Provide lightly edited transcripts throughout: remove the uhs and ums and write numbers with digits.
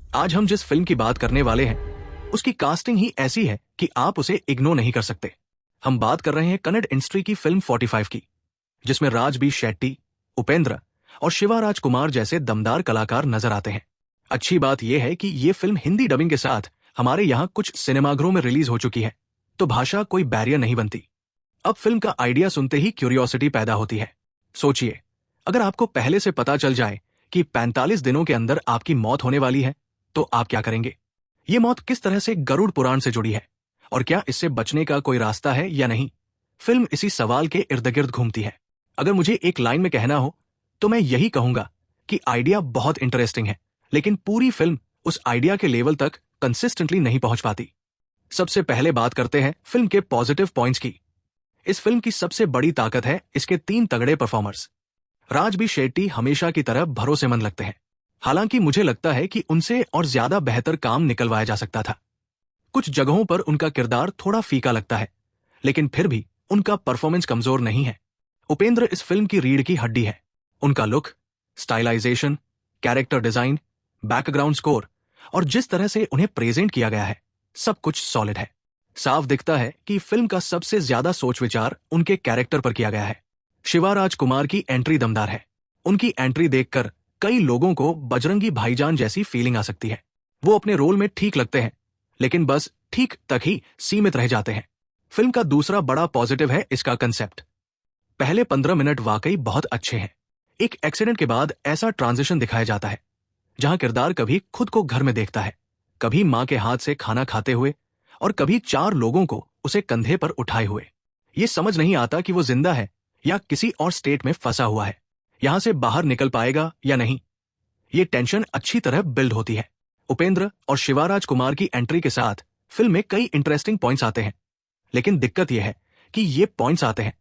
आज हम जिस फिल्म की बात करने वाले हैं उसकी कास्टिंग ही ऐसी है कि आप उसे इग्नोर नहीं कर सकते। हम बात कर रहे हैं कन्नड़ इंडस्ट्री की फिल्म 45 की, जिसमें राज बी शेट्टी, उपेंद्र और शिवा राजकुमार जैसे दमदार कलाकार नजर आते हैं। अच्छी बात यह है कि ये फिल्म हिंदी डबिंग के साथ हमारे यहाँ कुछ सिनेमाघरों में रिलीज हो चुकी है, तो भाषा कोई बैरियर नहीं बनती। अब फिल्म का आइडिया सुनते ही क्यूरियोसिटी पैदा होती है। सोचिए, अगर आपको पहले से पता चल जाए कि 45 दिनों के अंदर आपकी मौत होने वाली है, तो आप क्या करेंगे? ये मौत किस तरह से गरुड़ पुराण से जुड़ी है और क्या इससे बचने का कोई रास्ता है या नहीं? फिल्म इसी सवाल के इर्द गिर्द घूमती है। अगर मुझे एक लाइन में कहना हो तो मैं यही कहूंगा कि आइडिया बहुत इंटरेस्टिंग है, लेकिन पूरी फिल्म उस आइडिया के लेवल तक कंसिस्टेंटली नहीं पहुंच पाती। सबसे पहले बात करते हैं फिल्म के पॉजिटिव पॉइंट्स की। इस फिल्म की सबसे बड़ी ताकत है इसके 3 तगड़े परफॉर्मर्स। राज बी शेट्टी हमेशा की तरह भरोसेमंद लगते हैं, हालांकि मुझे लगता है कि उनसे और ज्यादा बेहतर काम निकलवाया जा सकता था। कुछ जगहों पर उनका किरदार थोड़ा फीका लगता है, लेकिन फिर भी उनका परफॉर्मेंस कमजोर नहीं है। उपेंद्र इस फिल्म की रीढ़ की हड्डी है। उनका look, stylization, character design, background score और जिस तरह से उन्हें प्रेजेंट किया गया है, सब कुछ सॉलिड है। साफ दिखता है कि फिल्म का सबसे ज्यादा सोच विचार उनके कैरेक्टर पर किया गया है। शिवा राजकुमार की एंट्री दमदार है। उनकी एंट्री देखकर कई लोगों को बजरंगी भाईजान जैसी फीलिंग आ सकती है। वो अपने रोल में ठीक लगते हैं, लेकिन बस ठीक तक ही सीमित रह जाते हैं। फिल्म का दूसरा बड़ा पॉजिटिव है इसका कंसेप्ट। पहले 15 मिनट वाकई बहुत अच्छे हैं। एक एक्सीडेंट के बाद ऐसा ट्रांजिशन दिखाया जाता है जहां किरदार कभी खुद को घर में देखता है, कभी मां के हाथ से खाना खाते हुए और कभी 4 लोगों को उसे कंधे पर उठाए हुए। ये समझ नहीं आता कि वो जिंदा है या किसी और स्टेट में फंसा हुआ है, यहां से बाहर निकल पाएगा या नहीं। ये टेंशन अच्छी तरह बिल्ड होती है। उपेंद्र और शिवराज कुमार की एंट्री के साथ फिल्म में कई इंटरेस्टिंग पॉइंट्स आते हैं, लेकिन दिक्कत यह है कि ये पॉइंट्स आते हैं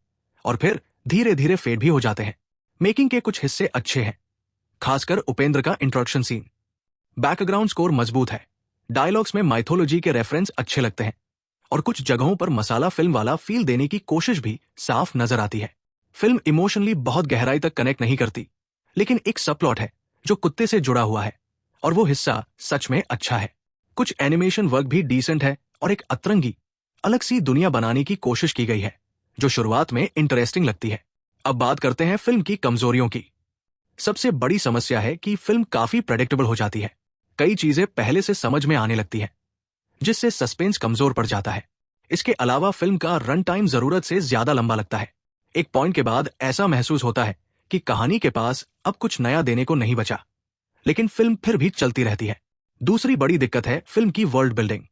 और फिर धीरे धीरे फेड भी हो जाते हैं। मेकिंग के कुछ हिस्से अच्छे हैं, खासकर उपेंद्र का इंट्रोडक्शन सीन। बैकग्राउंड स्कोर मजबूत है, डायलॉग्स में माइथोलॉजी के रेफरेंस अच्छे लगते हैं और कुछ जगहों पर मसाला फिल्म वाला फील देने की कोशिश भी साफ नजर आती है। फिल्म इमोशनली बहुत गहराई तक कनेक्ट नहीं करती, लेकिन एक सब प्लॉट है जो कुत्ते से जुड़ा हुआ है और वो हिस्सा सच में अच्छा है। कुछ एनिमेशन वर्क भी डिसेंट है और एक अतरंगी अलग सी दुनिया बनाने की कोशिश की गई है जो शुरुआत में इंटरेस्टिंग लगती है। अब बात करते हैं फिल्म की कमजोरियों की। सबसे बड़ी समस्या है कि फिल्म काफी प्रेडिक्टेबल हो जाती है। कई चीजें पहले से समझ में आने लगती है, जिससे सस्पेंस कमजोर पड़ जाता है। इसके अलावा फिल्म का रन टाइम जरूरत से ज्यादा लंबा लगता है। एक पॉइंट के बाद ऐसा महसूस होता है कि कहानी के पास अब कुछ नया देने को नहीं बचा, लेकिन फिल्म फिर भी चलती रहती है। दूसरी बड़ी दिक्कत है फिल्म की वर्ल्ड बिल्डिंग।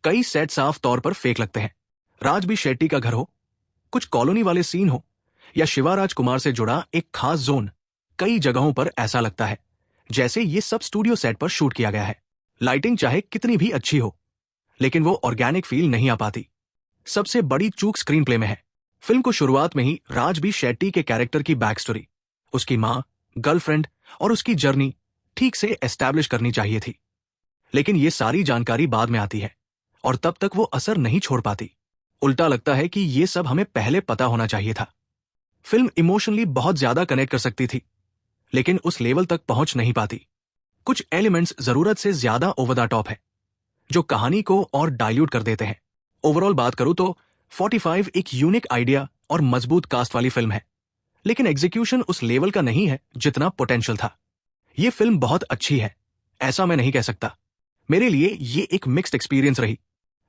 कई सेट साफ तौर पर फेक लगते हैं। राज बी शेट्टी का घर हो, कुछ कॉलोनी वाले सीन हो या शिवा राजकुमार से जुड़ा एक खास जोन, कई जगहों पर ऐसा लगता है जैसे ये सब स्टूडियो सेट पर शूट किया गया है। लाइटिंग चाहे कितनी भी अच्छी हो, लेकिन वो ऑर्गेनिक फील नहीं आ पाती। सबसे बड़ी चूक स्क्रीन प्ले में है। फिल्म को शुरुआत में ही राज बी शेट्टी के कैरेक्टर की बैक स्टोरी, उसकी मां, गर्लफ्रेंड और उसकी जर्नी ठीक से एस्टैब्लिश करनी चाहिए थी, लेकिन ये सारी जानकारी बाद में आती है और तब तक वो असर नहीं छोड़ पाती। उल्टा लगता है कि ये सब हमें पहले पता होना चाहिए था। फिल्म इमोशनली बहुत ज्यादा कनेक्ट कर सकती थी, लेकिन उस लेवल तक पहुंच नहीं पाती। कुछ एलिमेंट्स जरूरत से ज्यादा ओवर द टॉप है, जो कहानी को और डाइल्यूट कर देते हैं। ओवरऑल बात करूं तो 45 एक यूनिक आइडिया और मजबूत कास्ट वाली फिल्म है, लेकिन एग्जीक्यूशन उस लेवल का नहीं है जितना पोटेंशियल था। ये फिल्म बहुत अच्छी है, ऐसा मैं नहीं कह सकता। मेरे लिए ये एक मिक्स्ड एक्सपीरियंस रही।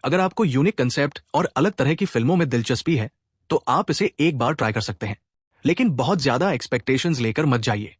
अगर आपको यूनिक कंसेप्ट और अलग तरह की फिल्मों में दिलचस्पी है, तो आप इसे एक बार ट्राई कर सकते हैं, लेकिन बहुत ज्यादा एक्सपेक्टेशंस लेकर मत जाइए।